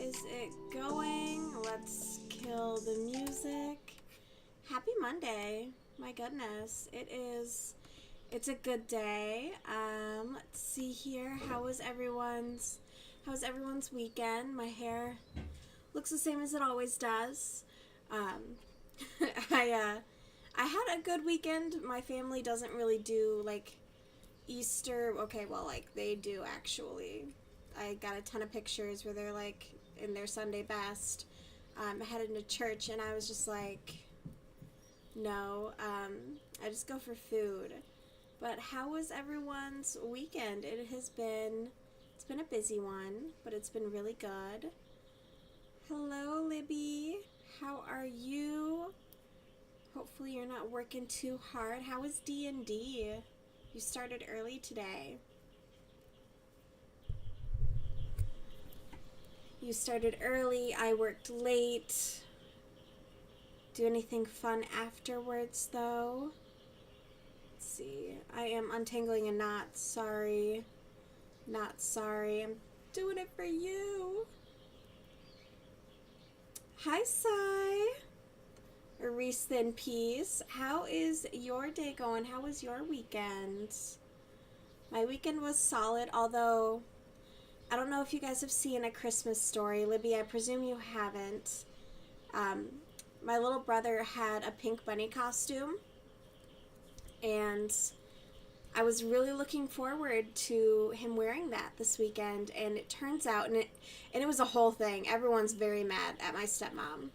is it going? Let's kill the music. Happy Monday. My goodness. It's a good day. Let's see here. How's everyone's weekend? My hair looks the same as it always does. Um I had a good weekend. My family doesn't really do like Easter. Okay, well, like they do actually. I got a ton of pictures where they're like in their Sunday best, headed to church, and I was just like, no, I just go for food. But how was everyone's weekend? It's been a busy one, but it's been really good. Hello, Libby. How are you? Hopefully you're not working too hard. How was D&D? You started early today. You started early, I worked late. Do anything fun afterwards, though? Let's see. I am untangling a knot. Sorry. Not sorry. I'm doing it for you. Hi, Sai. Reese in peace. How is your day going? How was your weekend? My weekend was solid, although I don't know if you guys have seen A Christmas Story. Libby, I presume you haven't. My little brother had a pink bunny costume, and I was really looking forward to him wearing that this weekend, and it turns out, and it was a whole thing. Everyone's very mad at my stepmom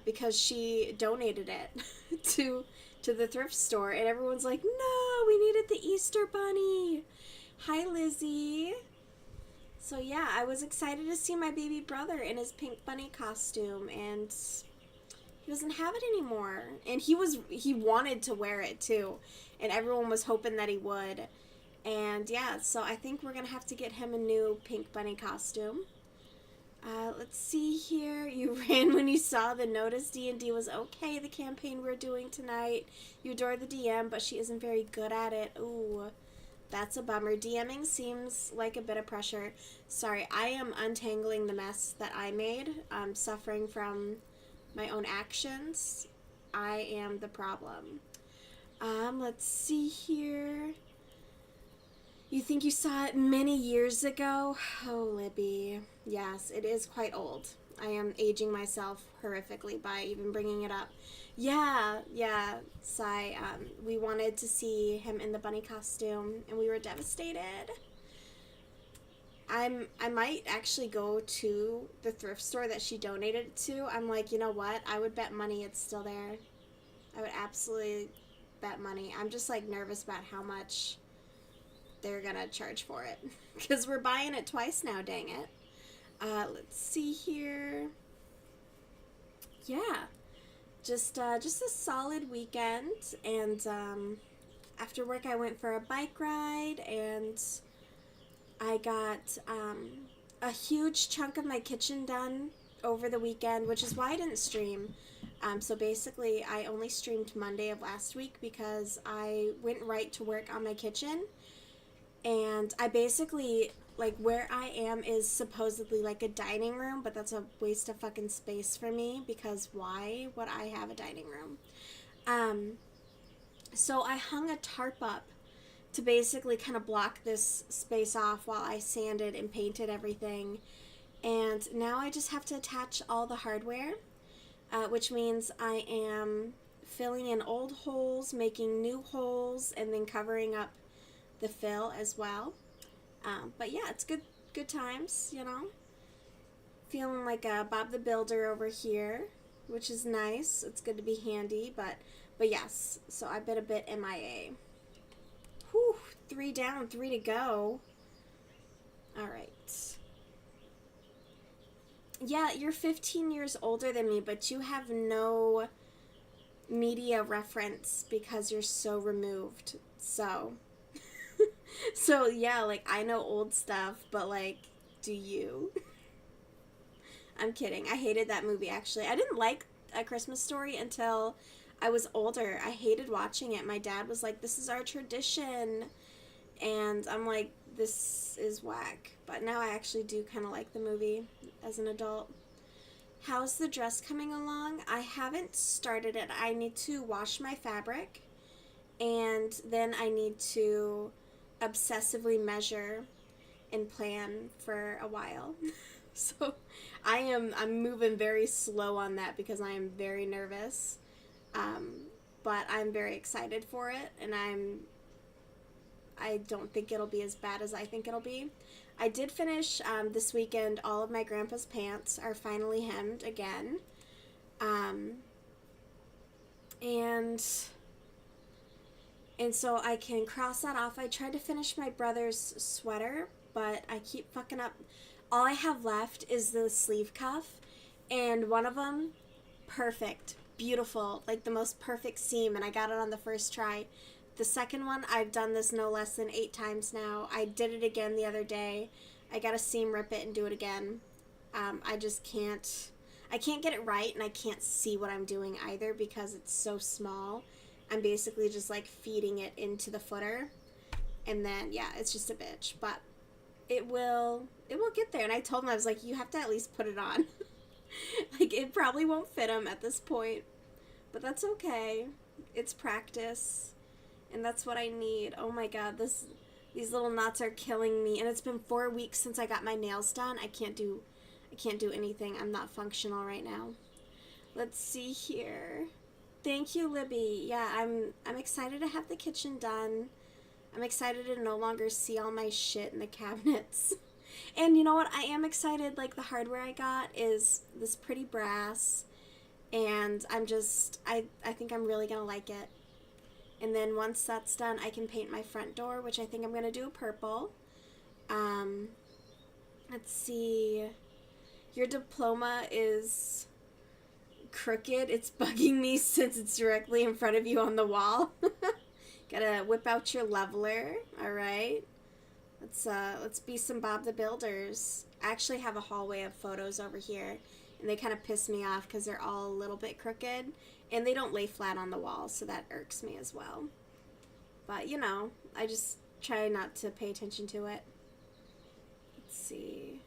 because she donated it to the thrift store, and everyone's like, no, we needed the Easter bunny. Hi, Lizzie. So yeah, I was excited to see my baby brother in his pink bunny costume, and he doesn't have it anymore. And he wanted to wear it too, and everyone was hoping that he would. And yeah, so I think we're gonna have to get him a new pink bunny costume. Let's see here. You ran when you saw the notice. D&D was okay. The campaign we're doing tonight. You adore the DM, but she isn't very good at it. Ooh. That's a bummer. DMing seems like a bit of pressure. Sorry, I am untangling the mess that I made. I'm suffering from my own actions. I am the problem. Let's see here. You think you saw it many years ago? Oh, Libby. Yes, it is quite old. I am aging myself horrifically by even bringing it up. Yeah, Sai, we wanted to see him in the bunny costume, and we were devastated. I might actually go to the thrift store that she donated it to. I'm like, you know what? I would bet money it's still there. I would absolutely bet money. I'm just like nervous about how much they're gonna charge for it because we're buying it twice now, dang it. Let's see here. Yeah, just a solid weekend, and after work I went for a bike ride, and I got a huge chunk of my kitchen done over the weekend, which is why I didn't stream. So basically I only streamed Monday of last week because I went right to work on my kitchen. And I basically, like, where I am is supposedly like a dining room, but that's a waste of fucking space for me because why would I have a dining room? So I hung a tarp up to basically kind of block this space off while I sanded and painted everything. And now I just have to attach all the hardware, which means I am filling in old holes, making new holes, and then covering up the fill as well. But yeah, it's good times, you know. Feeling like a Bob the Builder over here, which is nice. It's good to be handy, but yes. So I've been a bit MIA. Whew, 3 down, 3 to go. All right. Yeah, you're 15 years older than me, but you have no media reference because you're so removed. So yeah, like I know old stuff, but like, do you? I'm kidding. I hated that movie actually. I didn't like A Christmas Story until I was older. I hated watching it. My dad was like, "This is our tradition." And I'm like, this is whack. But now I actually do kind of like the movie as an adult. How's the dress coming along? I haven't started it. I need to wash my fabric, and then I need to obsessively measure and plan for a while. So I'm moving very slow on that because I am very nervous. But I'm very excited for it, and I don't think it'll be as bad as I think it'll be. I did finish this weekend. All of my grandpa's pants are finally hemmed again. And so I can cross that off. I tried to finish my brother's sweater, but I keep fucking up. All I have left is the sleeve cuff, and one of them, perfect, beautiful, like the most perfect seam, and I got it on the first try. The second one, I've done this no less than 8 times now. I did it again the other day. I got to seam rip it and do it again. I just can't, I can't get it right, and I can't see what I'm doing either because it's so small. I'm basically just like feeding it into the footer, and then, yeah, it's just a bitch, but it will get there. And I told him, I was like, you have to at least put it on. Like, it probably won't fit him at this point, but that's okay. It's practice, and that's what I need. Oh my god, these little knots are killing me, and it's been 4 weeks since I got my nails done. I can't do anything. I'm not functional right now. Let's see here. Thank you, Libby. Yeah, I'm excited to have the kitchen done. I'm excited to no longer see all my shit in the cabinets. And you know what? I am excited. Like, the hardware I got is this pretty brass. And I think I'm really going to like it. And then once that's done, I can paint my front door, which I think I'm going to do a purple. Let's see. Your diploma is crooked. It's bugging me since it's directly in front of you on the wall. Gotta whip out your leveler. All right. Let's be some Bob the Builders. I actually have a hallway of photos over here, and they kind of piss me off because they're all a little bit crooked, and they don't lay flat on the wall, so that irks me as well. But, you know, I just try not to pay attention to it. Let's see.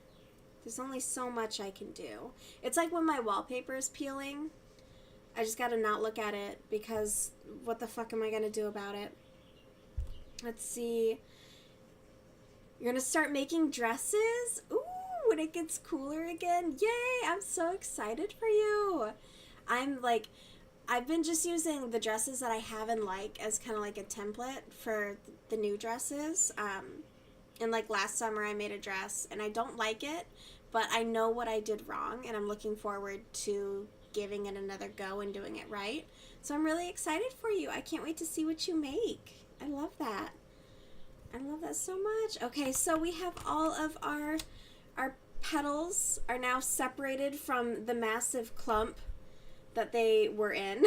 There's only so much I can do. It's like when my wallpaper is peeling. I just gotta not look at it because what the fuck am I gonna do about it? Let's see. You're gonna start making dresses? Ooh, when it gets cooler again. Yay, I'm so excited for you. I've been just using the dresses that I have and like as kind of like a template for the new dresses. And like last summer I made a dress and I don't like it, but I know what I did wrong and I'm looking forward to giving it another go and doing it right. So I'm really excited for you. I can't wait to see what you make. I love that. I love that so much. Okay, so we have all of our petals are now separated from the massive clump that they were in.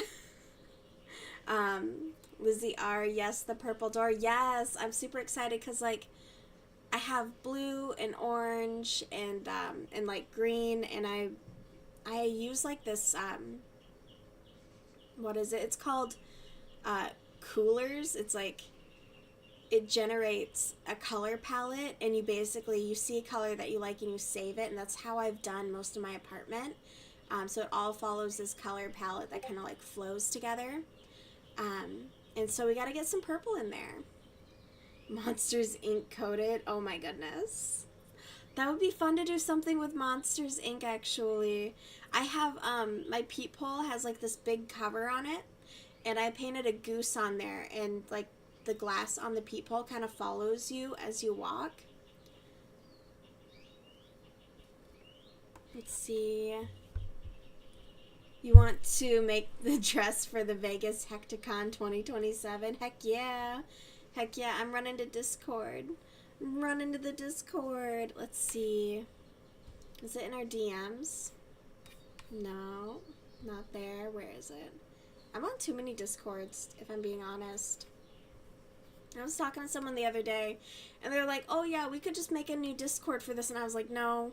Lizzie R, yes, the purple door. Yes, I'm super excited because like I have blue and orange and like green, and I use like this what is it? It's called coolers. It's like it generates a color palette, and you see a color that you like and you save it, and that's how I've done most of my apartment. So it all follows this color palette that kind of like flows together. And so we got to get some purple in there. Monsters Inc. coated. Oh my goodness. That would be fun to do something with Monsters Inc. actually. I have, my peephole has like this big cover on it, and I painted a goose on there, and like the glass on the peephole kind of follows you as you walk. Let's see. You want to make the dress for the Vegas Hecticon 2027? Heck yeah. Heck yeah, I'm running to Discord. I'm running to the Discord. Let's see. Is it in our DMs? No, not there. Where is it? I'm on too many Discords, if I'm being honest. I was talking to someone the other day, and they're like, oh yeah, we could just make a new Discord for this. And I was like, no,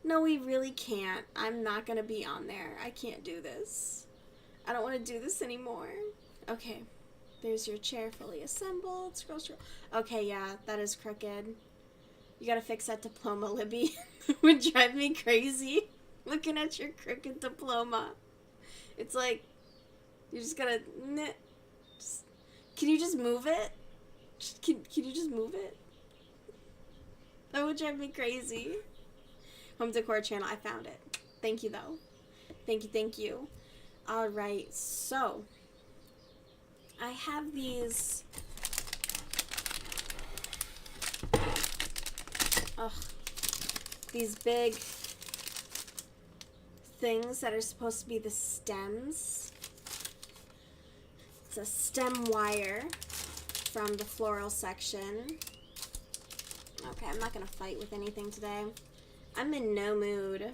we really can't. I'm not going to be on there. I can't do this. I don't want to do this anymore. Okay. There's your chair fully assembled. Scroll. Okay, yeah, that is crooked. You gotta fix that diploma, Libby. It would drive me crazy looking at your crooked diploma. It's like, you just gotta... Just, can you just move it? Can you just move it? That would drive me crazy. Home decor channel, I found it. Thank you, though. Thank you, thank you. Alright, so I have these... Ugh. These big things that are supposed to be the stems. It's a stem wire from the floral section. Okay, I'm not gonna fight with anything today. I'm in no mood.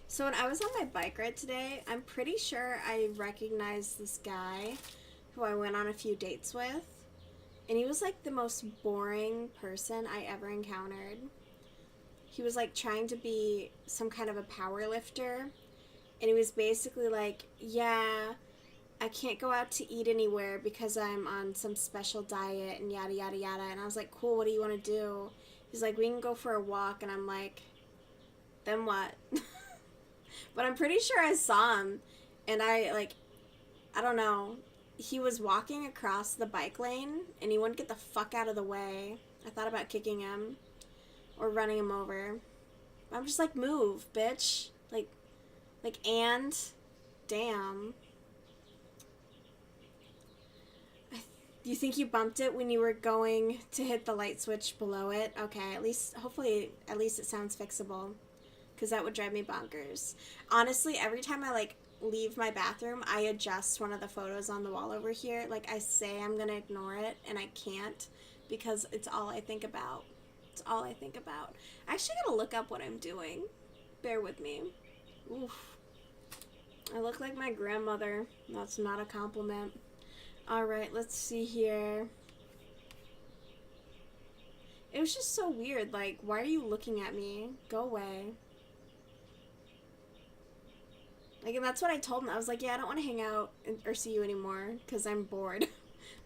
So when I was on my bike ride today, I'm pretty sure I recognized this guy who I went on a few dates with. And he was like the most boring person I ever encountered. He was like trying to be some kind of a power lifter. And he was basically like, yeah, I can't go out to eat anywhere because I'm on some special diet and yada, yada, yada. And I was like, cool, what do you want to do? He's like, we can go for a walk. And I'm like, then what? But I'm pretty sure I saw him. And I don't know. He was walking across the bike lane and he wouldn't get the fuck out of the way. I thought about kicking him or running him over. I'm just like, move, bitch. And damn. You think you bumped it when you were going to hit the light switch below it? Okay, hopefully it sounds fixable. Because that would drive me bonkers. Honestly, every time I leave my bathroom, I adjust one of the photos on the wall over here. Like, I say I'm gonna ignore it, and I can't, because it's all I think about. It's all I think about. I actually gotta look up what I'm doing. Bear with me. Oof. I look like my grandmother. That's not a compliment. Alright, let's see here. It was just so weird. Like, why are you looking at me? Go away. Like, and that's what I told him. I was like, yeah, I don't want to hang out or see you anymore because I'm bored.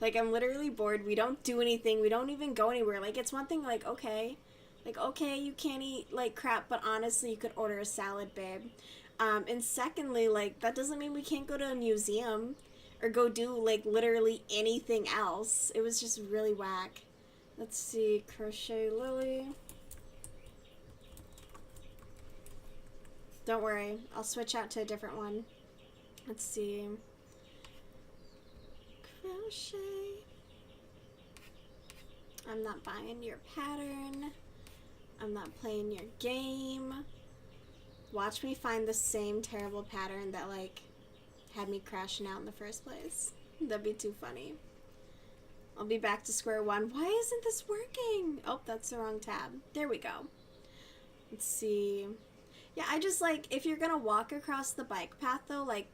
Like, I'm literally bored. We don't do anything. We don't even go anywhere. Like, it's one thing, like, okay, you can't eat, like, crap, but honestly, you could order a salad, babe. And secondly, like, that doesn't mean we can't go to a museum or go do, like, literally anything else. It was just really whack. Let's see, Crochet Lily. Don't worry, I'll switch out to a different one. Let's see. Crochet. I'm not buying your pattern. I'm not playing your game. Watch me find the same terrible pattern that, like, had me crashing out in the first place. That'd be too funny. I'll be back to square one. Why isn't this working? Oh, that's the wrong tab. There we go. Let's see. Yeah, I just, like, if you're gonna walk across the bike path, though, like,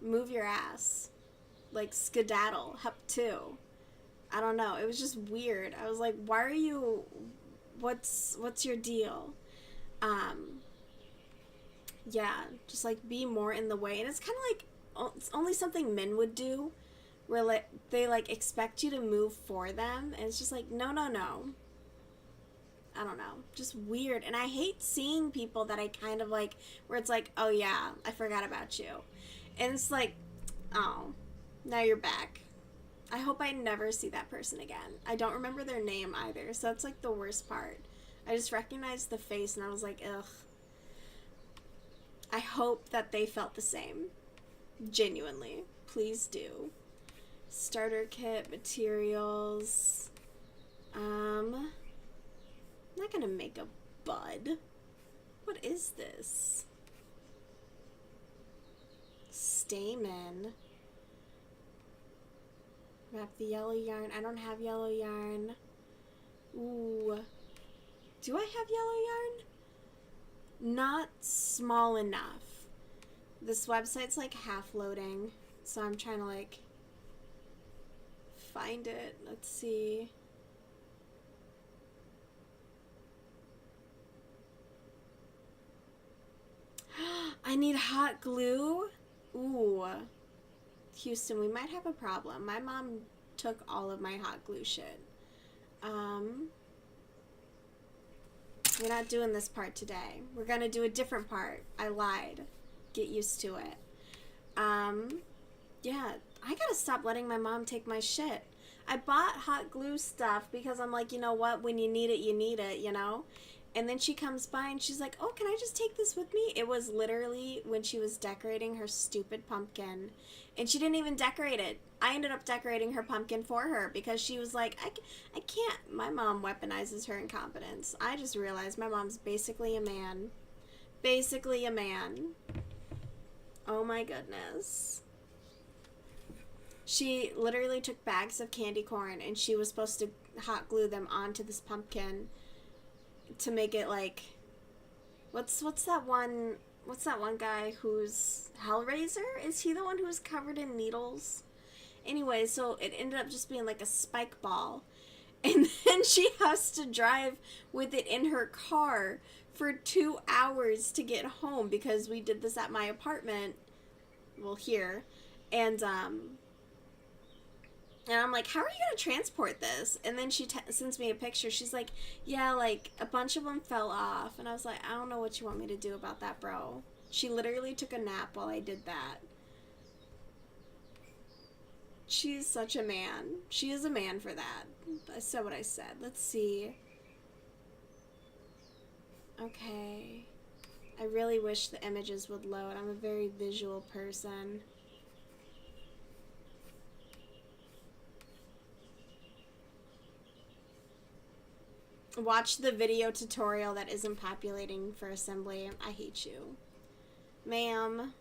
move your ass. Like, skedaddle. Hop too. I don't know. It was just weird. I was like, why are you... What's your deal? Yeah, just, like, be more in the way. And it's kind of like, it's only something men would do, where, like, they, like, expect you to move for them. And it's just like, no, no, no. I don't know, just weird. And I hate seeing people that I kind of like, where it's like, oh yeah, I forgot about you. And it's like, oh, now you're back. I hope I never see that person again. I don't remember their name either, so that's like the worst part. I just recognized the face and I was like, ugh. I hope that they felt the same. Genuinely. Please do. Starter kit, materials. I'm not gonna make a bud. What is this? Stamen. Wrap the yellow yarn. I don't have yellow yarn. Ooh. Do I have yellow yarn? Not small enough. This website's like half loading, so I'm trying to like find it. Let's see. I need hot glue? Ooh. Houston, we might have a problem. My mom took all of my hot glue shit. We're not doing this part today. We're gonna do a different part. I lied. Get used to it. Yeah, I gotta stop letting my mom take my shit. I bought hot glue stuff because I'm like, you know what? When you need it, you know? And then she comes by and she's like, oh, can I just take this with me? It was literally when she was decorating her stupid pumpkin. And she didn't even decorate it. I ended up decorating her pumpkin for her because she was like, I can't. My mom weaponizes her incompetence. I just realized my mom's basically a man. Basically a man. Oh my goodness. She literally took bags of candy corn and she was supposed to hot glue them onto this pumpkin to make it like, what's that one guy who's Hellraiser? Is he the one who was covered in needles? Anyway, so it ended up just being like a spike ball. And then she has to drive with it in her car for 2 hours to get home because we did this at my apartment. Well, here. And I'm like, how are you going to transport this? And then she sends me a picture. She's like, yeah, like, a bunch of them fell off. And I was like, I don't know what you want me to do about that, bro. She literally took a nap while I did that. She's such a man. She is a man for that. I said what I said. Let's see. Okay. I really wish the images would load. I'm a very visual person. Watch the video tutorial that isn't populating for assembly. I hate you. Ma'am,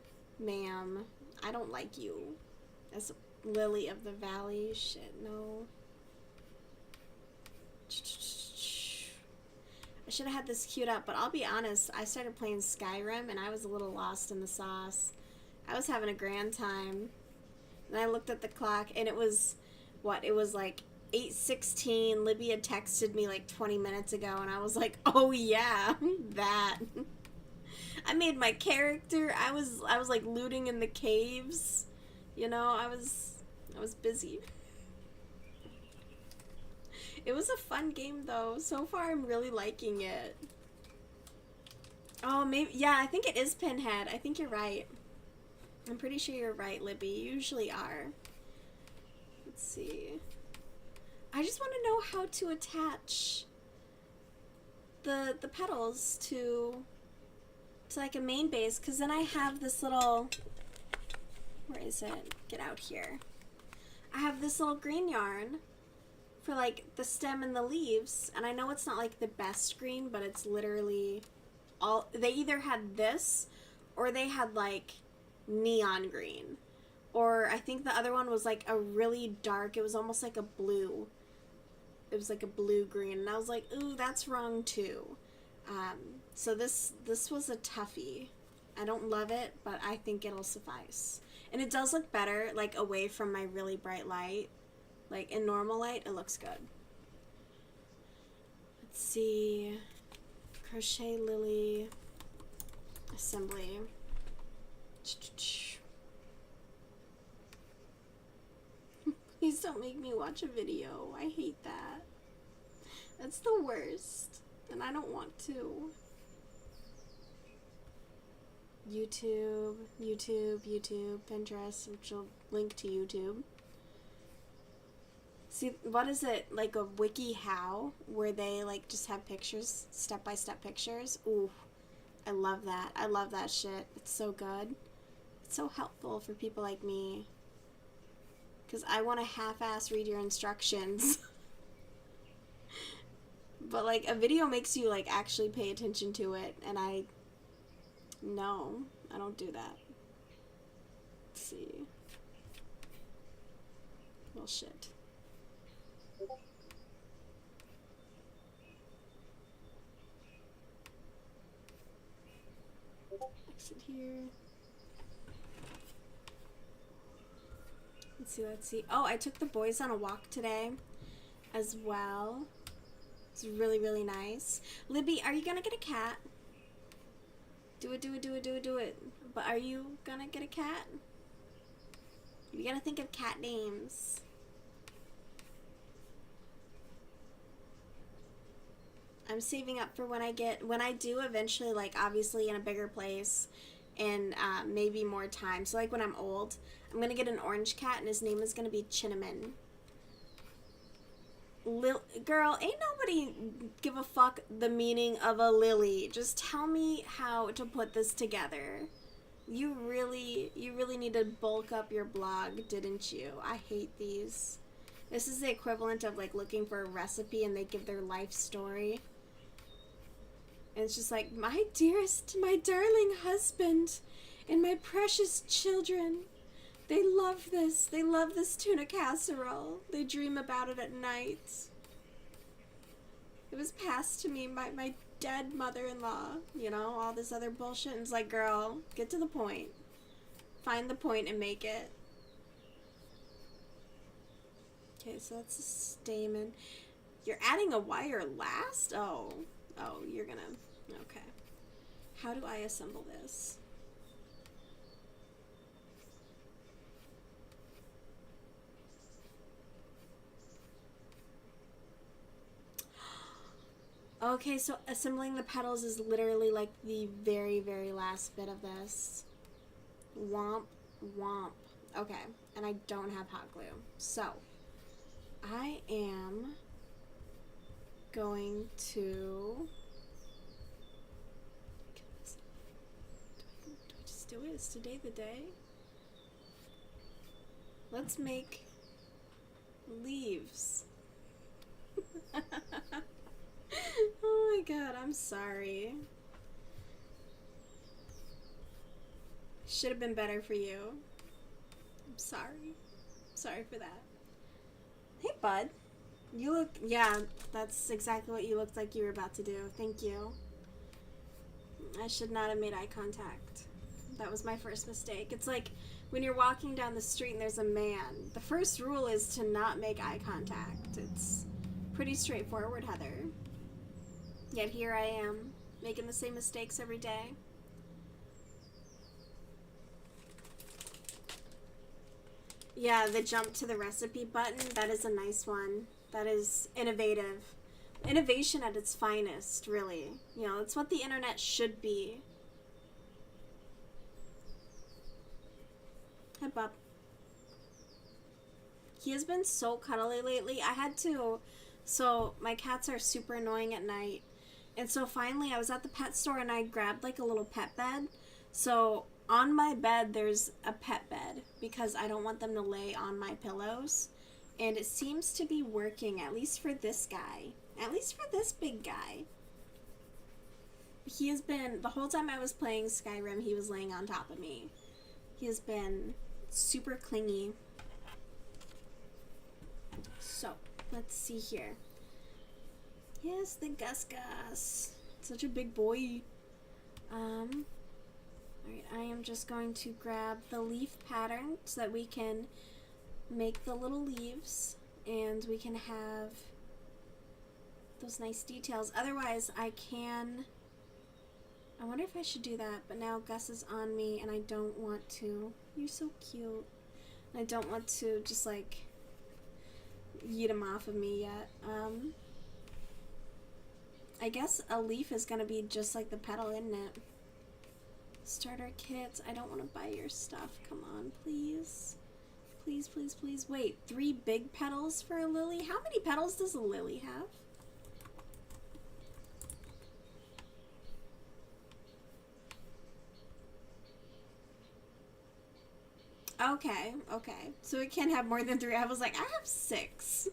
I don't like you. As Lily of the Valley. Shit, no. I should have had this queued up, but I'll be honest, I started playing Skyrim and I was a little lost in the sauce. I was having a grand time. And I looked at the clock and it was, what, it was like 8:16. Libby had texted me like 20 minutes ago and I was like, oh yeah, that. I made my character. I was like looting in the caves. You know, I was busy. It was a fun game though. So far I'm really liking it. Oh, maybe, yeah, I think it is Pinhead. I think you're right. I'm pretty sure you're right, Libby. You usually are. Let's see. I just want to know how to attach the petals to like a main base, because then I have this little, where is it? Get out here. I have this little green yarn for like the stem and the leaves, and I know it's not like the best green, but it's literally all, they either had this or they had like neon green, or I think the other one was like a really dark, it was almost like a blue. It was like a blue green, and I was like, ooh, that's wrong too. So this was a toughie. I don't love it, but I think it'll suffice. And it does look better, like, away from my really bright light. Like, in normal light, it looks good. Let's see. Crochet Lily assembly. Please don't make me watch a video. I hate that. That's the worst. And I don't want to. YouTube, Pinterest, which will link to YouTube. See, what is it? Like a WikiHow, where they like just have pictures, step-by-step pictures? Ooh, I love that. I love that shit. It's so good. It's so helpful for people like me. Because I want to half-ass read your instructions. But, like, a video makes you, like, actually pay attention to it. And no, I don't do that. Let's see. Well, shit. Exit here. Let's see. Oh, I took the boys on a walk today as well. It's really, really nice. Libby, are you gonna get a cat? Do it. But are you gonna get a cat? You gotta think of cat names. I'm saving up for when I do eventually, like, obviously in a bigger place and maybe more time. So, like, when I'm old, I'm going to get an orange cat, and his name is going to be Chinaman. Girl, ain't nobody give a fuck the meaning of a lily. Just tell me how to put this together. You really need to bulk up your blog, didn't you? I hate these. This is the equivalent of, like, looking for a recipe and they give their life story. And it's just like, my dearest, my darling husband, and my precious children. They love this. They love this tuna casserole. They dream about it at night. It was passed to me by my dead mother-in-law. You know, all this other bullshit. And it's like, girl, get to the point. Find the point and make it. Okay, so that's a stamen. You're adding a wire last? Oh, you're gonna... Okay. How do I assemble this? Okay, so assembling the petals is literally like the very, very last bit of this. Womp, womp. Okay, and I don't have hot glue. So, I am going to... Do I just do it? Is today the day? Let's make leaves. Oh my god, I'm sorry. Should have been better for you. I'm sorry. Sorry for that. Hey, bud. You look... Yeah, that's exactly what you looked like you were about to do. Thank you. I should not have made eye contact. That was my first mistake. It's like when you're walking down the street and there's a man. The first rule is to not make eye contact. It's pretty straightforward, Heather. Yet here I am, making the same mistakes every day. Yeah, the jump to the recipe button, that is a nice one. That is innovative. Innovation at its finest, really. You know, it's what the internet should be. Hi, Bub. He has been so cuddly lately. I had to... So, my cats are super annoying at night. And so finally I was at the pet store and I grabbed like a little pet bed. So on my bed there's a pet bed because I don't want them to lay on my pillows. And it seems to be working, at least for this guy. At least for this big guy. He has been, the whole time I was playing Skyrim, he was laying on top of me. He has been super clingy. So, let's see here. Yes, the Gus. Such a big boy. Alright, I am just going to grab the leaf pattern so that we can make the little leaves and we can have those nice details. Otherwise, I wonder if I should do that, but now Gus is on me and I don't want to. You're so cute. I don't want to just like yeet him off of me yet. I guess a leaf is gonna be just like the petal, isn't it? Starter kits. I don't want to buy your stuff. Come on, please. Please, please, please. Wait, 3 big petals for a lily? How many petals does a lily have? Okay. So it can't have more than 3. I was like, I have 6.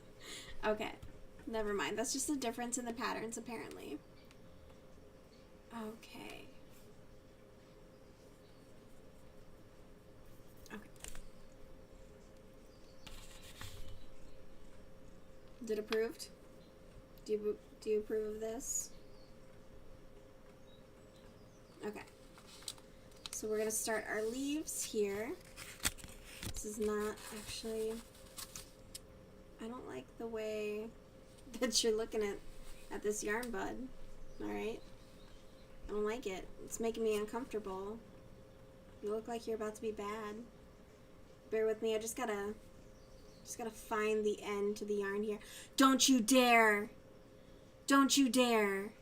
Okay. Never mind. That's just a difference in the patterns, apparently. Okay. Is it approved? Do you approve of this? Okay. So we're gonna start our leaves here. This is not actually... I don't like the way that you're looking at this yarn, bud. Alright? I don't like it. It's making me uncomfortable. You look like you're about to be bad. Bear with me. I just gotta find the end to the yarn here. Don't you dare! Don't you dare.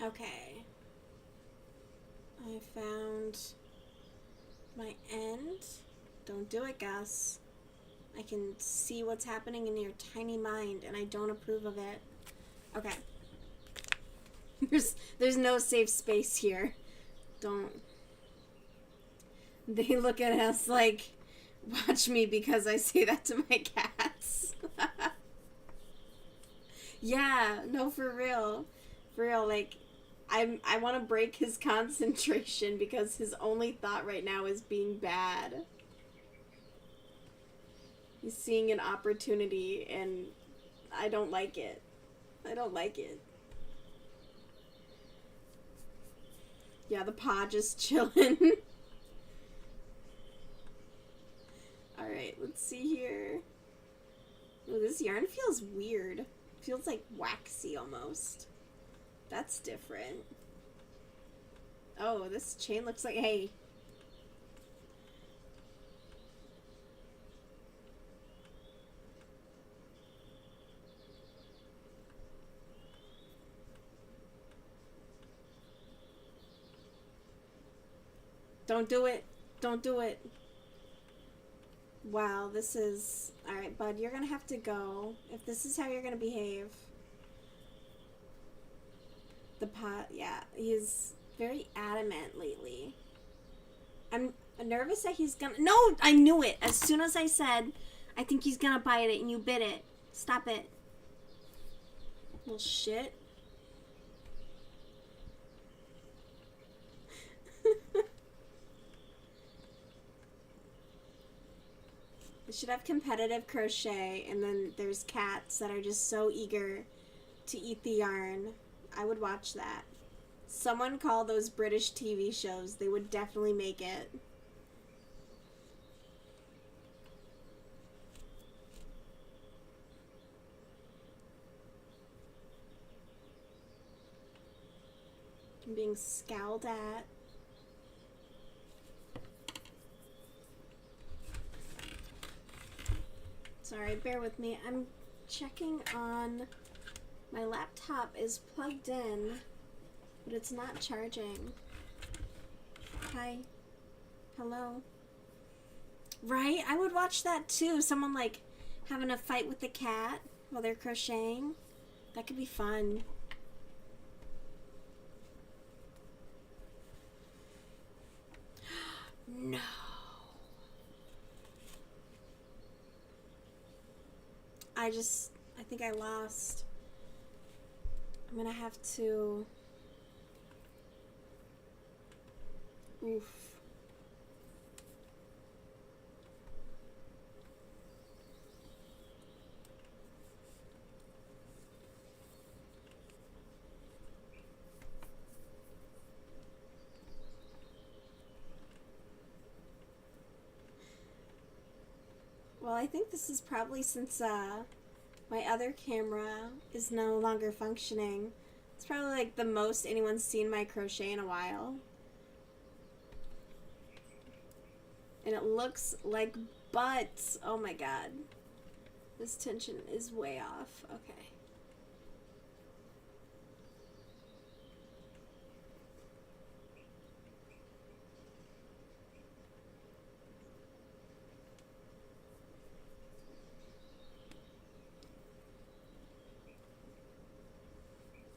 Okay. I found my end. Don't do it, Gus. I can see what's happening in your tiny mind, and I don't approve of it. Okay. There's no safe space here. Don't. They look at us like, watch me because I say that to my cats. Yeah, no, for real. For real, like, I want to break his concentration because his only thought right now is being bad. He's seeing an opportunity, and I don't like it. I don't like it. Yeah, the paw just chilling. Alright, let's see here. Oh, this yarn feels weird. Feels like waxy almost. That's different. Oh, this chain looks like... Hey. Don't do it. Don't do it. Wow, this is... Alright, bud, you're gonna have to go. If this is how you're gonna behave. The pot, yeah. He's very adamant lately. I'm nervous that he's gonna... No! I knew it! As soon as I said, I think he's gonna bite it, and you bit it. Stop it. Little shit. We should have competitive crochet, and then there's cats that are just so eager to eat the yarn. I would watch that. Someone call those British TV shows. They would definitely make it. I'm being scowled at. Sorry, bear with me. I'm checking on... My laptop is plugged in, but it's not charging. Hi. Hello. Right? I would watch that too. Someone like having a fight with the cat while they're crocheting. That could be fun. No. I think I lost. I'm gonna have to... Oof. Well, I think this is probably since my other camera is no longer functioning. It's probably like the most anyone's seen my crochet in a while. And it looks like butts. Oh my god. This tension is way off. Okay.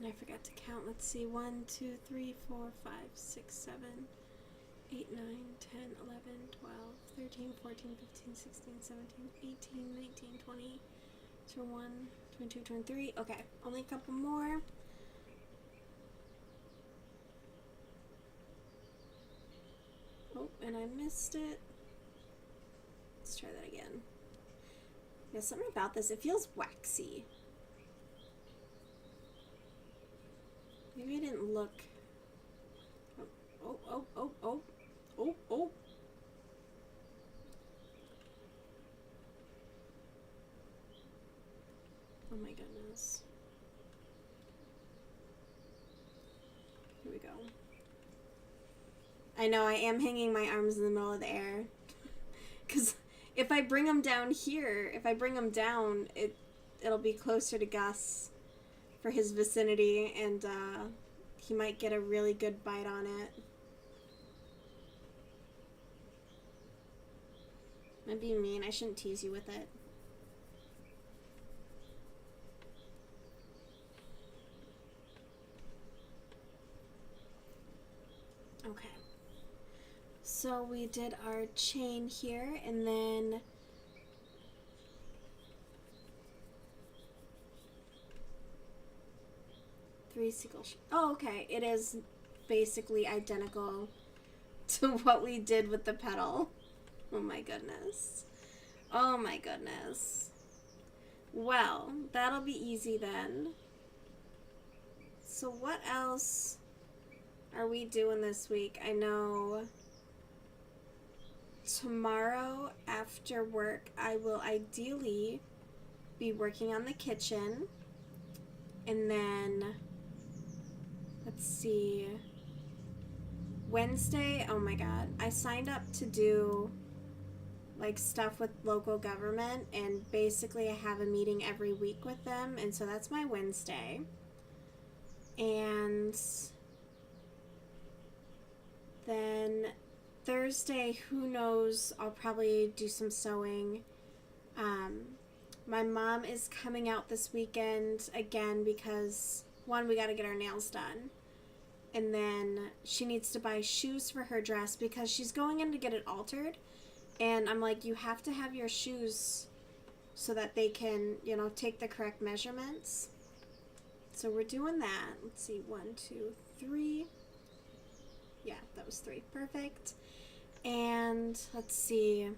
I forgot to count. Let's see. 1, 2, 3, 4, 5, 6, 7, 8, 9, 10, 11, 12, 13, 14, 15, 16, 17, 18, 19, 20, 21, 22, 23. Okay, only a couple more. Oh, and I missed it. Let's try that again. There's something about this. It feels waxy. Maybe I didn't look. Oh, oh, oh, oh, oh, oh, oh. I know I am hanging my arms in the middle of the air. Because if I bring him down here, if I bring him down, it'll be closer to Gus for his vicinity, and he might get a really good bite on it. Might be mean. I shouldn't tease you with it. Okay. So we did our chain here, and then three single. Oh, okay. It is basically identical to what we did with the petal. Oh my goodness. Oh my goodness. Well, that'll be easy then. So what else are we doing this week? I know tomorrow after work I will ideally be working on the kitchen, and then let's see, Wednesday, oh my god, I signed up to do like stuff with local government, and basically I have a meeting every week with them, and so that's my Wednesday. And then Thursday, who knows, I'll probably do some sewing. My mom is coming out this weekend again because, one, we got to get our nails done. And then she needs to buy shoes for her dress because she's going in to get it altered. And I'm like, you have to have your shoes so that they can, take the correct measurements. So we're doing that. Let's see, 1, 2, 3. Yeah, that was 3. Perfect. And let's see.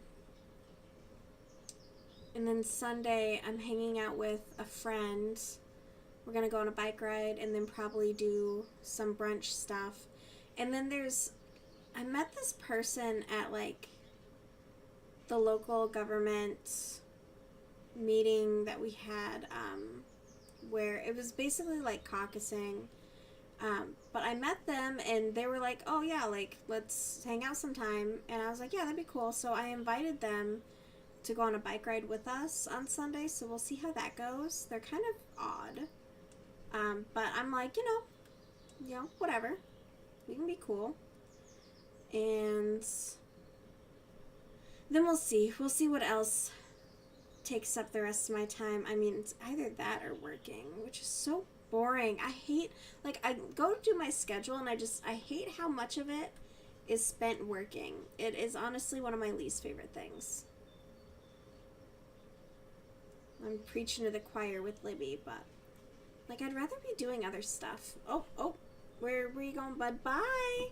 And then Sunday, I'm hanging out with a friend. We're going to go on a bike ride and then probably do some brunch stuff. And then I met this person at like the local government meeting that we had, where it was basically like caucusing. But I met them and they were like, oh yeah, like let's hang out sometime. And I was like, yeah, that'd be cool. So I invited them to go on a bike ride with us on Sunday. So we'll see how that goes. They're kind of odd. But I'm like, whatever. We can be cool. And then we'll see. We'll see what else takes up the rest of my time. I mean, it's either that or working, which is so boring. I hate, like, I go do my schedule and I hate how much of it is spent working. It is honestly one of my least favorite things. I'm preaching to the choir with Libby, but like, I'd rather be doing other stuff. Oh, where you going, bud? Bye.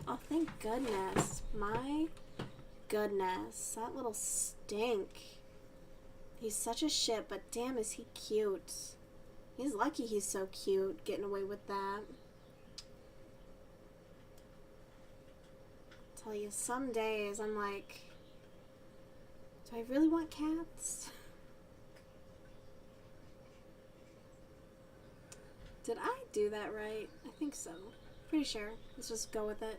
Oh, thank goodness. My goodness, that little stink. He's such a shit, but damn, is he cute. He's lucky he's so cute, getting away with that. I'll tell you, some days I'm like, do I really want cats? Did I do that right? I think so. Pretty sure. Let's just go with it.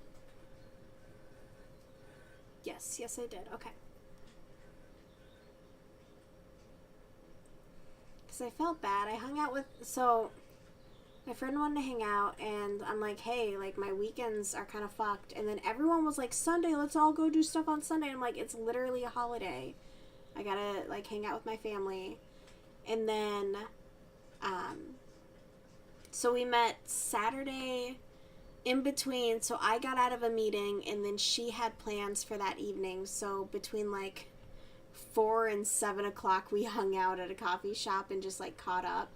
Yes, I did. Okay. Because I felt bad. I hung out with... So, my friend wanted to hang out, and I'm like, hey, like, my weekends are kind of fucked. And then everyone was like, Sunday, let's all go do stuff on Sunday. And I'm like, it's literally a holiday. I gotta, like, hang out with my family. And then, so we met Saturday in between. So I got out of a meeting, and then she had plans for that evening. So between, like, 4 and 7 o'clock, we hung out at a coffee shop and just, like, caught up.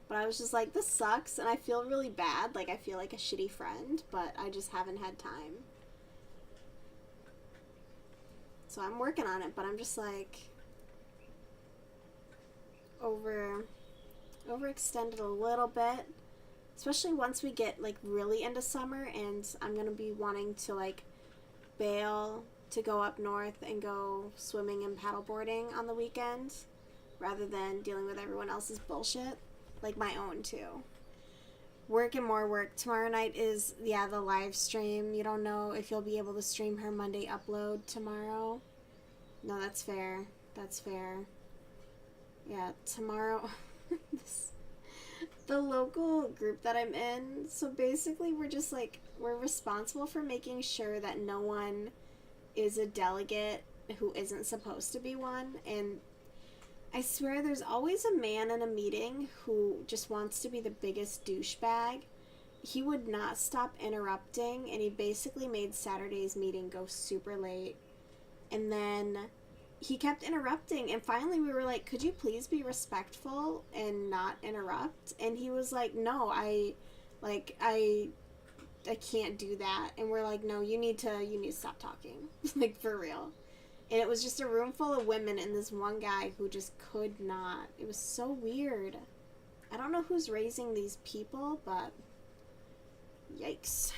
But I was just like, this sucks, and I feel really bad. Like, I feel like a shitty friend, but I just haven't had time. So I'm working on it, but I'm just, like, overextended a little bit. Especially once we get, like, really into summer, and I'm going to be wanting to, like, bail to go up north and go swimming and paddleboarding on the weekend, rather than dealing with everyone else's bullshit. Like, my own, too. Work and more work. Tomorrow night is, yeah, the live stream. You don't know if you'll be able to stream her Monday upload tomorrow. No, that's fair. That's fair. Yeah, tomorrow. The local group that I'm in, so basically we're just like, we're responsible for making sure that no one is a delegate who isn't supposed to be one. And I swear there's always a man in a meeting who just wants to be the biggest douchebag. He would not stop interrupting, and he basically made Saturday's meeting go super late. And then he kept interrupting, and finally we were like, could you please be respectful and not interrupt? And he was like, no, I can't do that. And we're like, no, you need to stop talking. Like, for real. And it was just a room full of women and this one guy who just could not. It was so weird. I don't know who's raising these people, but yikes.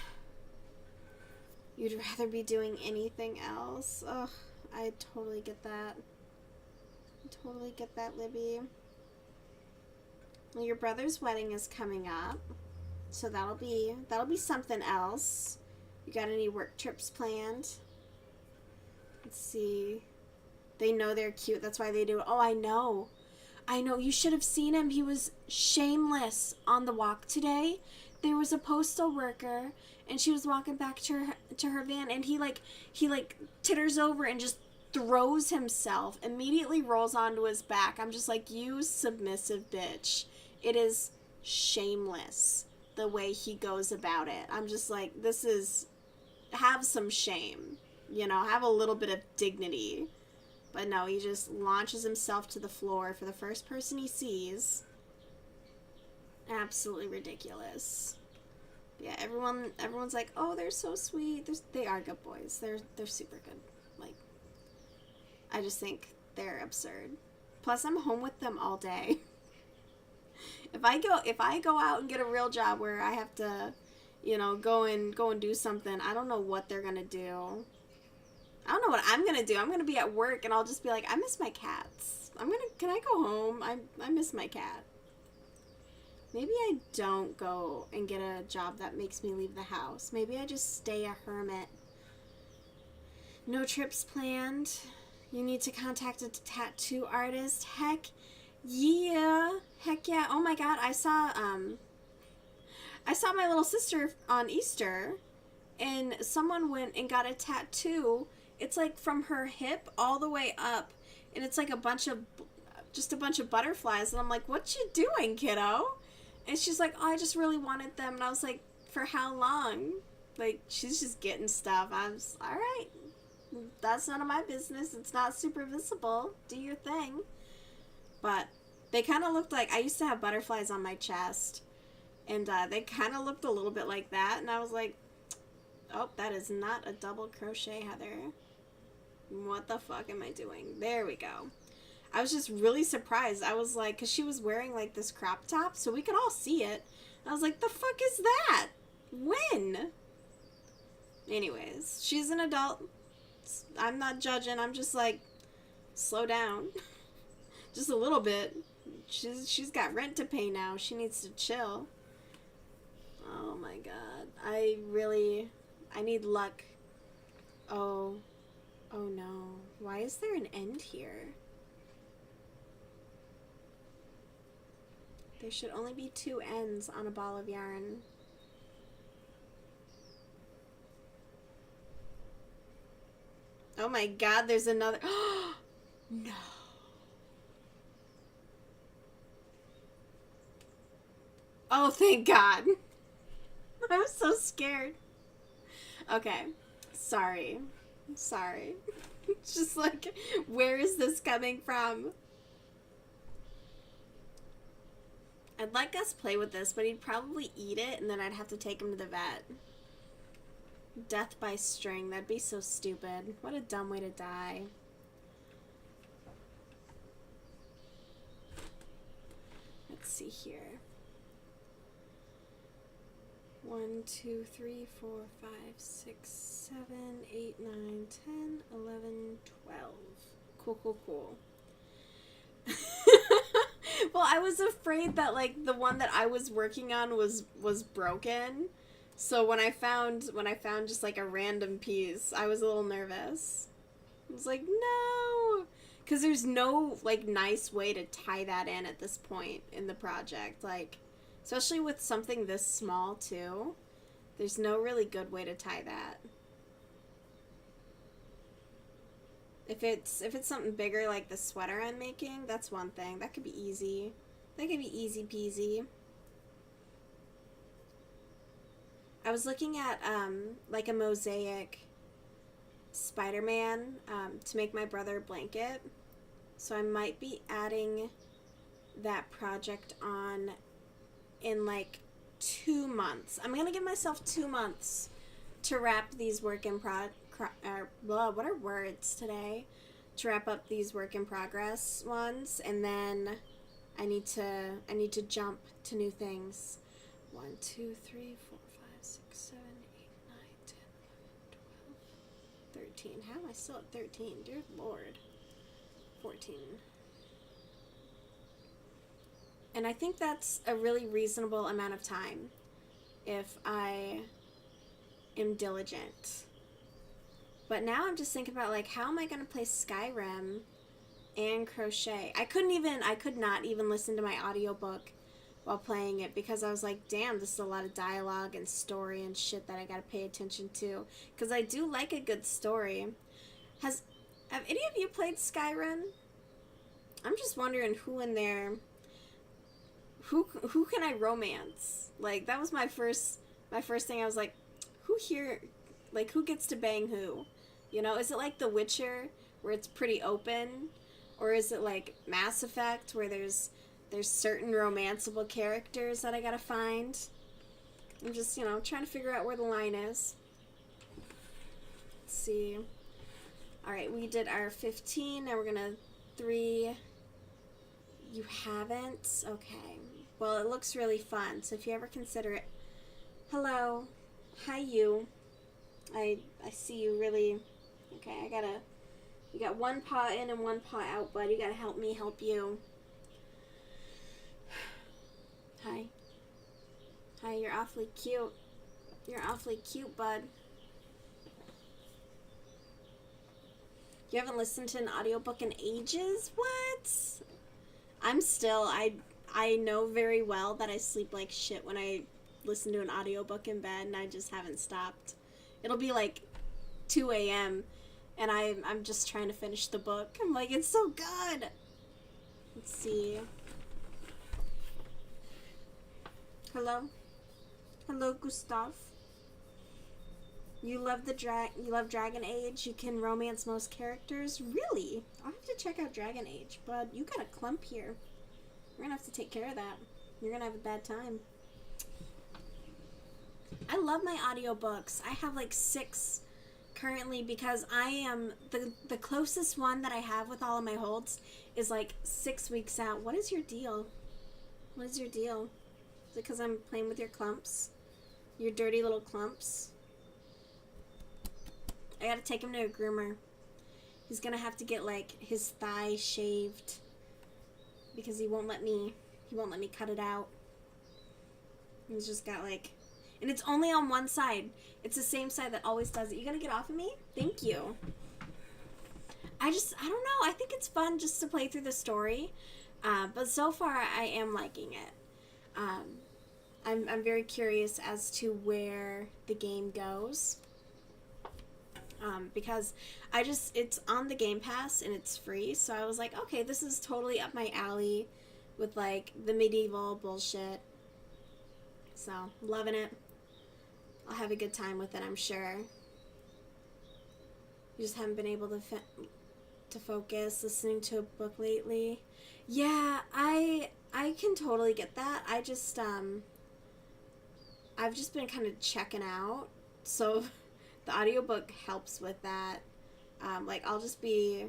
You'd rather be doing anything else. Ugh. I totally get that. I totally get that, Libby. Well, your brother's wedding is coming up, so that'll be something else. You got any work trips planned? Let's see. They know they're cute. That's why they do it. Oh, I know. You should have seen him. He was shameless on the walk today. There was a postal worker, and she was walking back to her van, and he titters over and just throws himself, immediately rolls onto his back. I'm just like, you submissive bitch. It is shameless the way he goes about it. I'm just like, have some shame, have a little bit of dignity. But no, he just launches himself to the floor for the first person he sees. Absolutely ridiculous. Yeah, everyone's like, oh, they're so sweet. They are good boys. They're super good. Like, I just think they're absurd. Plus, I'm home with them all day. If I go out and get a real job where I have to, go and do something, I don't know what they're gonna do. I don't know what I'm gonna do. I'm gonna be at work and I'll just be like, I miss my cats. Can I go home? I miss my cat. Maybe I don't go and get a job that makes me leave the house. Maybe I just stay a hermit. No trips planned. You need to contact a tattoo artist. Heck yeah. Oh my god, I saw my little sister on Easter, and someone went and got a tattoo. It's like from her hip all the way up, and it's like a bunch of butterflies. And I'm like, what you doing, kiddo? And she's like, oh, I just really wanted them. And I was like, for how long? Like, she's just getting stuff. I was, all right, that's none of my business. It's not super visible. Do your thing. But they kind of looked like, I used to have butterflies on my chest. And they kind of looked a little bit like that. And I was like, oh, that is not a double crochet, Heather. What the fuck am I doing? There we go. I was just really surprised. I was like, because she was wearing like this crop top, so we could all see it. I was like, the fuck is that? When? Anyways, she's an adult. I'm not judging. I'm just like, slow down. Just a little bit. She's got rent to pay now. She needs to chill. Oh my god. I need luck. Oh no. Why is there an end here? There should only be 2 ends on a ball of yarn. Oh my god, there's another. No. Oh, thank god. I was so scared. Okay. Sorry. It's just like, where is this coming from? I'd let Gus play with this, but he'd probably eat it, and then I'd have to take him to the vet. Death by string. That'd be so stupid. What a dumb way to die. Let's see here. 1, 2, 3, 4, 5, 6, 7, 8, 9, 10, 11, 12. Cool. Well, I was afraid that like the one that I was working on was broken. So when I found just like a random piece, I was a little nervous. I was like, "No." Cuz there's no like nice way to tie that in at this point in the project. Like especially with something this small too. There's no really good way to tie that. If it's something bigger like the sweater I'm making, that's one thing. That could be easy. That could be easy peasy. I was looking at like a mosaic Spider-Man to make my brother a blanket. So I might be adding that project on in like 2 months. I'm gonna give myself 2 months to wrap these work in what are words today? To wrap up these work in progress ones, and then I need to jump to new things. 1, 2, 3, 4, 5, 6, 7, 8, 9, 10, 11, 12, 13. How am I still at 13? Dear Lord. 14. And I think that's a really reasonable amount of time if I am diligent. But now I'm just thinking about like how am I going to play Skyrim and Crochet? I could not even listen to my audiobook while playing it because I was like, damn, this is a lot of dialogue and story and shit that I got to pay attention to, because I do like a good story. Have any of you played Skyrim? I'm just wondering who in there who can I romance? Like that was my first thing. I was like, who here, like who gets to bang who? You know, is it like The Witcher where it's pretty open, or is it like Mass Effect where there's certain romanceable characters that I gotta find? I'm just, trying to figure out where the line is. Let's see. Alright, we did our 15. Now we're gonna 3. You haven't? Okay. Well, it looks really fun, so if you ever consider it. Hello. Hi, you. I see you really. Okay, you got one paw in and one paw out, bud. You gotta help me help you. Hi. Hi, you're awfully cute. You're awfully cute, bud. You haven't listened to an audiobook in ages? What? I know very well that I sleep like shit when I listen to an audiobook in bed, and I just haven't stopped. It'll be like 2 a.m. and I'm just trying to finish the book. I'm like, it's so good. Let's see. Hello? Hello, Gustav. You love Dragon Age? You can romance most characters? Really? I'll have to check out Dragon Age, but you got a clump here. We're gonna have to take care of that. You're gonna have a bad time. I love my audiobooks. I have like 6 currently because I am the closest one that I have with all of my holds is like 6 weeks out. What is your deal? What is your deal? Is it because I'm playing with your clumps? Your dirty little clumps? I gotta take him to a groomer. He's gonna have to get like his thigh shaved because he won't let me cut it out. He's just got like, and it's only on one side. It's the same side that always does it. You gonna get off of me? Thank you. I don't know. I think it's fun just to play through the story. But so far I am liking it. I'm very curious as to where the game goes. Because it's on the Game Pass and it's free, so I was like, okay, this is totally up my alley with like the medieval bullshit. So, loving it. I'll have a good time with it, I'm sure. You just haven't been able to focus listening to a book lately. Yeah, I can totally get that. I've just been kind of checking out, so the audiobook helps with that. Like I'll just be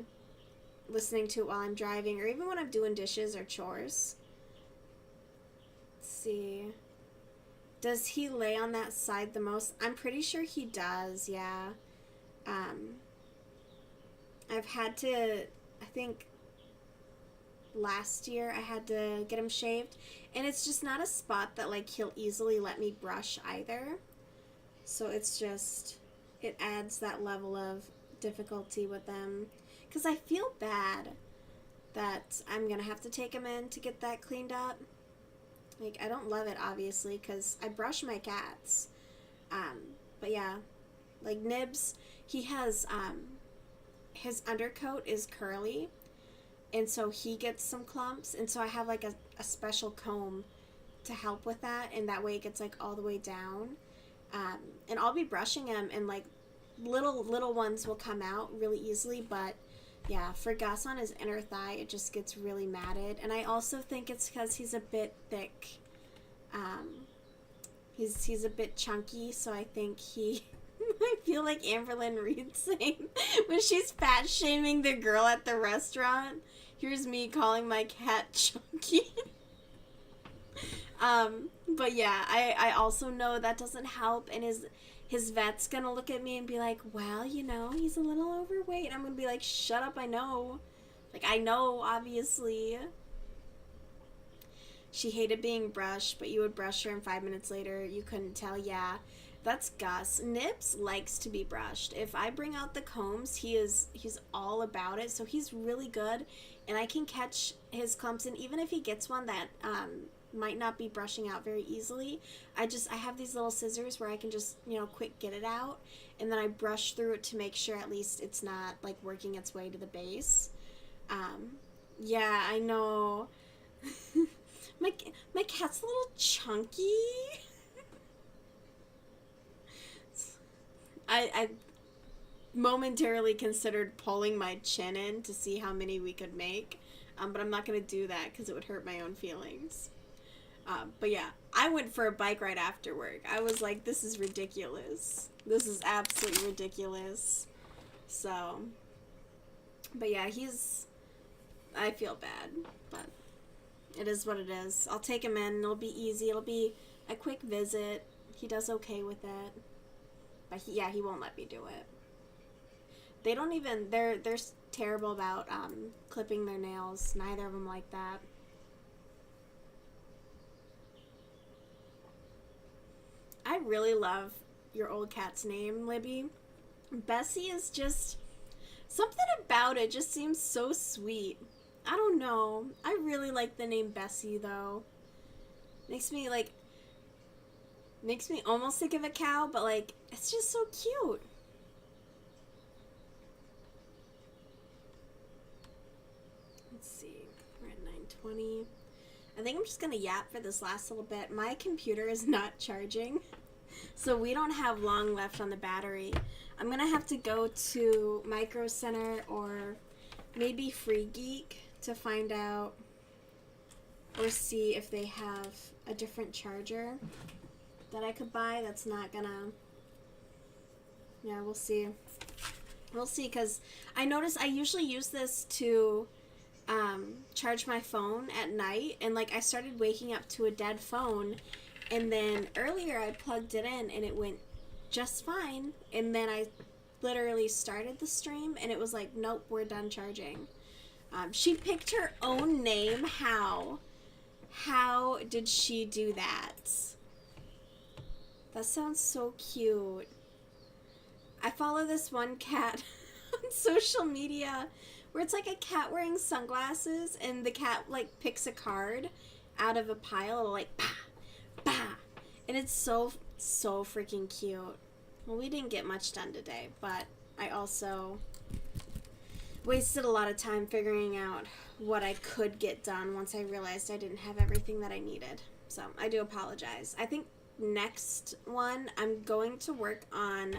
listening to it while I'm driving, or even when I'm doing dishes or chores. Let's see. Does he lay on that side the most? I'm pretty sure he does, yeah. I've had to, I think, last year I had to get him shaved, and it's just not a spot that like he'll easily let me brush either. So it's just, it adds that level of difficulty with them, because I feel bad that I'm gonna have to take him in to get that cleaned up. Like, I don't love it, obviously, because I brush my cats. But yeah, like Nibs, he has, his undercoat is curly, and so he gets some clumps, and so I have like a special comb to help with that, and that way it gets like all the way down. And I'll be brushing him, and like little ones will come out really easily, but yeah, for Gus on his inner thigh, it just gets really matted. And I also think it's because he's a bit thick. He's a bit chunky, so I think he. I feel like Amberlynn Reed saying when she's fat shaming the girl at the restaurant. Here's me calling my cat chunky. But yeah, I also know that doesn't help, and his vet's gonna look at me and be like, well, you know, he's a little overweight. And I'm gonna be like, shut up, I know. Like, I know, obviously. She hated being brushed, but you would brush her and 5 minutes later you couldn't tell. Yeah, that's Gus. Nibs likes to be brushed. If I bring out the combs, he's all about it. So he's really good, and I can catch his clumps. And even if he gets one that might not be brushing out very easily, I have these little scissors where I can just, you know, quick get it out, and then I brush through it to make sure at least it's not like working its way to the base. Yeah, I know. My cat's a little chunky. I momentarily considered pulling my chin in to see how many we could make, but I'm not going to do that because it would hurt my own feelings. But yeah, I went for a bike ride after work. I was like, this is ridiculous. This is absolutely ridiculous. So, but yeah, I feel bad, but it is what it is. I'll take him in. It'll be easy. It'll be a quick visit. He does okay with it. But he won't let me do it. They don't even, they're terrible about clipping their nails. Neither of them like that. I really love your old cat's name, Libby. Bessie is just, something about it just seems so sweet. I don't know. I really like the name Bessie, though. Makes me almost think of a cow, but like, it's just so cute. Let's see. We're at 9:20. I think I'm just gonna yap for this last little bit. My computer is not charging, so we don't have long left on the battery. I'm gonna have to go to Micro Center or maybe Free Geek to find out or see if they have a different charger that I could buy that's not gonna, yeah, we'll see. We'll see, because I notice I usually use this to charge my phone at night, and like I started waking up to a dead phone, and then earlier I plugged it in and it went just fine, and then I literally started the stream and it was like, nope, we're done charging. She picked her own name. How did she do that? That sounds so cute. I follow this one cat on social media where it's like a cat wearing sunglasses, and the cat like picks a card out of a pile, like bah, bah, and it's so freaking cute. Well, we didn't get much done today, but I also wasted a lot of time figuring out what I could get done once I realized I didn't have everything that I needed. So I do apologize. I think next one I'm going to work on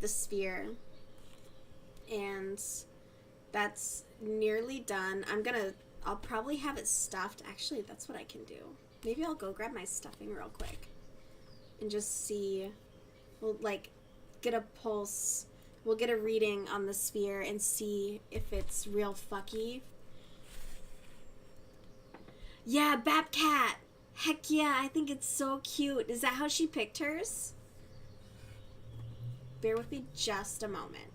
the sphere, and that's nearly done. I'll probably have it stuffed. Actually, that's what I can do. Maybe I'll go grab my stuffing real quick and just see. We'll like get a pulse. We'll get a reading on the sphere and see if it's real fucky. Yeah, Babcat. Heck yeah, I think it's so cute. Is that how she picked hers? Bear with me just a moment.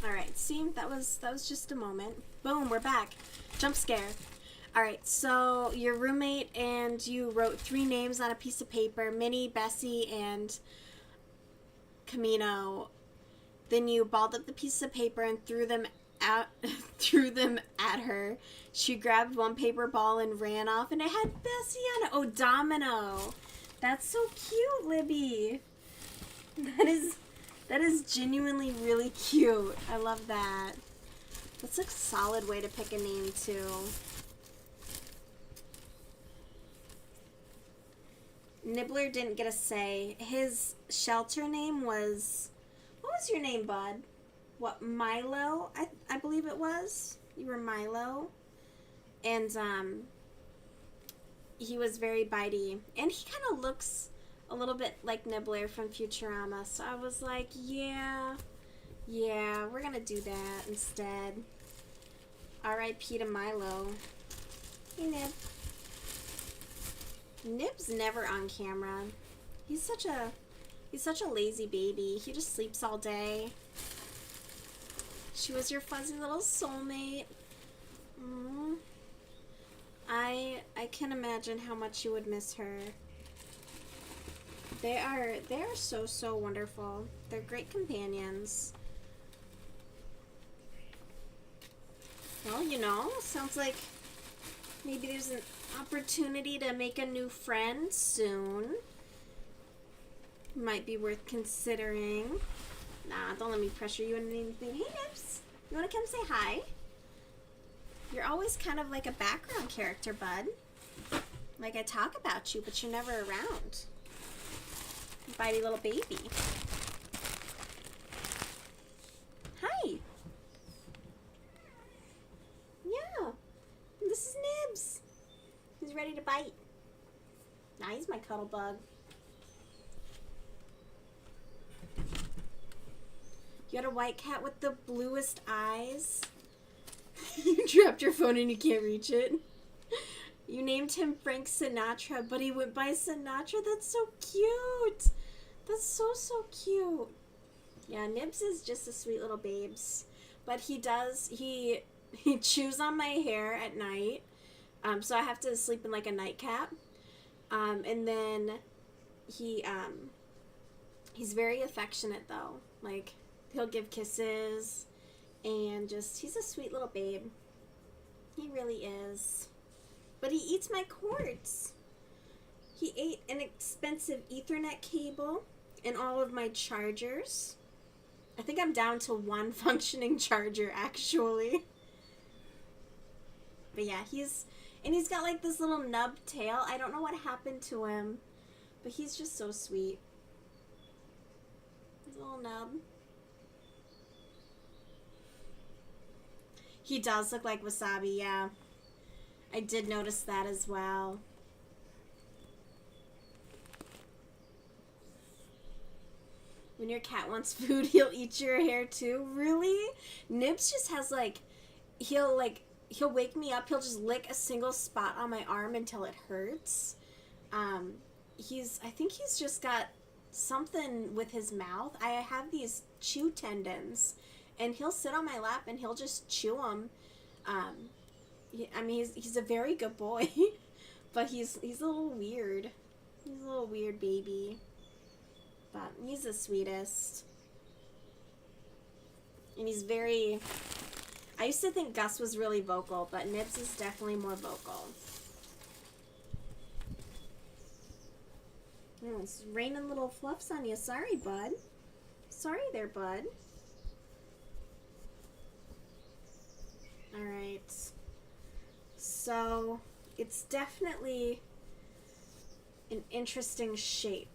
All right, see, that was just a moment. Boom, we're back. Jump scare. All right, so your roommate and you wrote 3 names on a piece of paper: Minnie, Bessie, and Camino. Then you balled up the piece of paper and threw them at threw them at her. She grabbed one paper ball and ran off, and it had Bessie on it. Oh, Domino. That's so cute, Libby. That is genuinely really cute. I love that. That's a solid way to pick a name too. Nibbler didn't get a say. His shelter name was... What was your name, bud? What, Milo? I believe it was. You were Milo. And, he was very bitey. And he kind of looks a little bit like Nibbler from Futurama. So I was like, yeah, we're gonna do that instead. R.I.P. to Milo. Hey, Nib. Nib's never on camera. He's such a lazy baby. He just sleeps all day. She was your fuzzy little soulmate. Aww. I can imagine how much you would miss her. They are so wonderful. They're great companions. Well, you know, sounds like maybe there's an opportunity to make a new friend soon. Might be worth considering. Nah, don't let me pressure you into anything. Hey, Nips. You want to come say hi? You're always kind of like a background character, bud. Like, I talk about you, but you're never around. Bitey little baby. Hi. Yeah. This is Nibs. He's ready to bite. Nah, he's my cuddle bug. You got a white cat with the bluest eyes. You dropped your phone and you can't reach it. You named him Frank Sinatra, but he went by Sinatra. That's so cute. That's so cute. Yeah, Nibs is just a sweet little babes. But he chews on my hair at night. So I have to sleep in like a nightcap. And then he's very affectionate though. Like, he'll give kisses and he's a sweet little babe. He really is. But he eats my cords. He ate an expensive Ethernet cable and all of my chargers. I think I'm down to 1 functioning charger, actually. But yeah, he's got like this little nub tail. I don't know what happened to him, but he's just so sweet. His little nub. He does look like Wasabi, yeah. I did notice that as well. When your cat wants food, he'll eat your hair too. Really? Nibs just has he'll wake me up, he'll just lick a single spot on my arm until it hurts. I think he's just got something with his mouth. I have these chew tendons, and he'll sit on my lap and he'll just chew them. I mean, he's a very good boy, but he's a little weird. He's a little weird baby, but he's the sweetest. And he's very... I used to think Gus was really vocal, but Nibs is definitely more vocal. Oh, it's raining little fluffs on you. Sorry, bud. Sorry there, bud. Alright. So, it's definitely an interesting shape.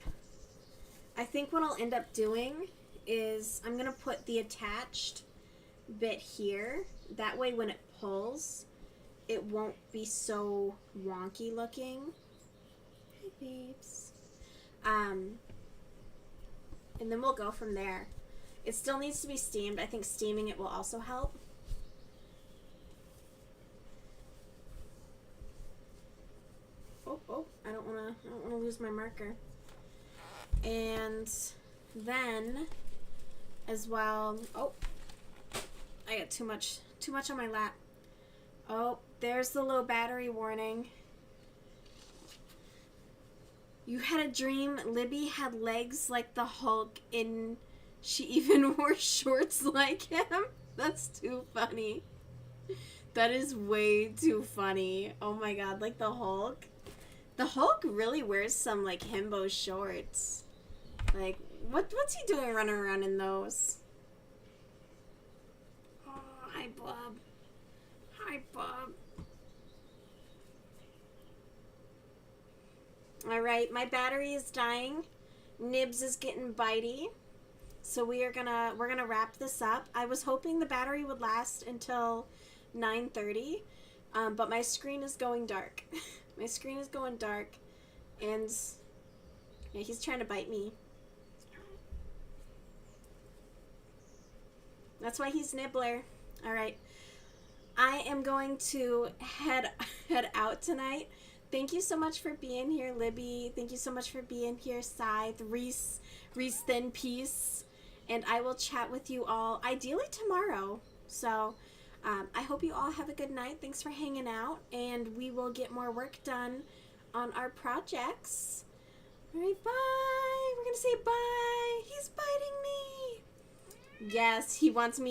I think what I'll end up doing is I'm going to put the attached bit here. That way when it pulls, it won't be so wonky looking. Hi, babes. And then we'll go from there. It still needs to be steamed. I think steaming it will also help. Oh, I don't want to lose my marker. And then as well, I got too much on my lap. Oh, there's the low battery warning. You had a dream Libby had legs like the Hulk and she even wore shorts like him? That's too funny. That is way too funny. Oh my god, like the Hulk. The Hulk really wears some like himbo shorts. Like, what's he doing running around in those? Oh, hi Bub. Hi Bub. Alright, my battery is dying. Nibs is getting bitey. So we're gonna wrap this up. I was hoping the battery would last until 9:30, but my screen is going dark. My screen is going dark, and yeah, he's trying to bite me. That's why he's Nibbler. All right, I am going to head out tonight. Thank you so much for being here, Libby. Thank you so much for being here, Scythe, Reese Thin Peace. And I will chat with you all ideally tomorrow. So I hope you all have a good night. Thanks for hanging out. And we will get more work done on our projects. All right, bye. We're going to say bye. He's biting me. Yes, he wants me